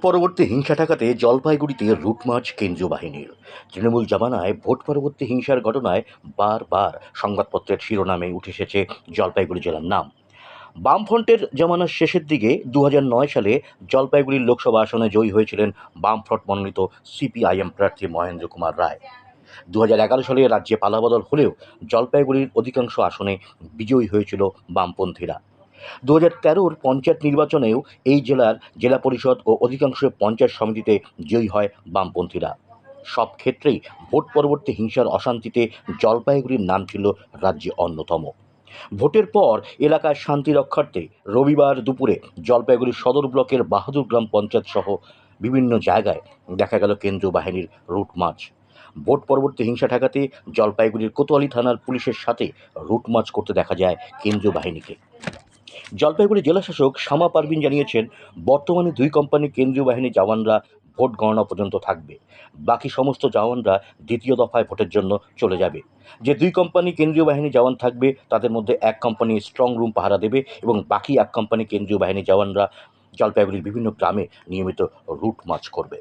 পরবর্তী হিংসা ঠেকাতে জলপাইগুড়িতে রুট মার্চ কেন্দ্রীয় বাহিনীর। তৃণমূল জামানায় ভোট পরবর্তী হিংসার ঘটনায় বারবার সংবাদপত্রের শিরোনামে উঠে এসেছে জলপাইগুড়ি জেলার নাম। বামফ্রন্টের জামানার শেষের দিকে 2009 সালে জলপাইগুড়ির লোকসভা আসনে জয়ী হয়েছিলেন বামফ্রন্ট মনোনীত সিপিআইএম প্রার্থী মহেন্দ্র কুমার রায়। 2011 সালে রাজ্যে পালাবদল হলেও জলপাইগুড়ির অধিকাংশ আসনে বিজয়ী হয়েছিল বামপন্থীরা। 2013 পঞ্চায়েত নির্বাচনেও এই জেলার জেলা পরিষদ ও অধিকাংশ পঞ্চায়েত সমিতিতে জয়ী হয় বামপন্থীরা। সব ক্ষেত্রেই ভোট পরবর্তী হিংসার অশান্তিতে জলপাইগুড়ির নাম ছিল রাজ্যে অন্যতম। ভোটের পর এলাকায় শান্তি রক্ষার্থে রবিবার দুপুরে জলপাইগুড়ি সদর ব্লকের বাহাদুর গ্রাম পঞ্চায়েত সহ বিভিন্ন জায়গায় দেখা গেল কেন্দ্রীয় বাহিনীর রুট মার্চ। ভোট পরবর্তী হিংসা ঠেকাতে জলপাইগুড়ির কোতোয়ালি থানার পুলিশের সাথে রুট মার্চ করতে দেখা যায় কেন্দ্রীয় বাহিনীকে। জলপাইগুড়ি জেলাশাসক শামা পারভিন জানিয়েছেন, বর্তমানে 2 কোম্পানির কেন্দ্রীয় বাহিনীর জওয়ানরা ভোট গণনা পর্যন্ত থাকবে। বাকি সমস্ত জওয়ানরা দ্বিতীয় দফায় ভোটের জন্য চলে যাবে। যে 2 কোম্পানি কেন্দ্রীয় বাহিনীর জওয়ান থাকবে তাদের মধ্যে 1 কোম্পানি স্ট্রং রুম পাহারা দেবে এবং বাকি 1 কোম্পানি কেন্দ্রীয় বাহিনীর জওয়ানরা জলপাইগুড়ির বিভিন্ন গ্রামে নিয়মিত রুট মার্চ করবে।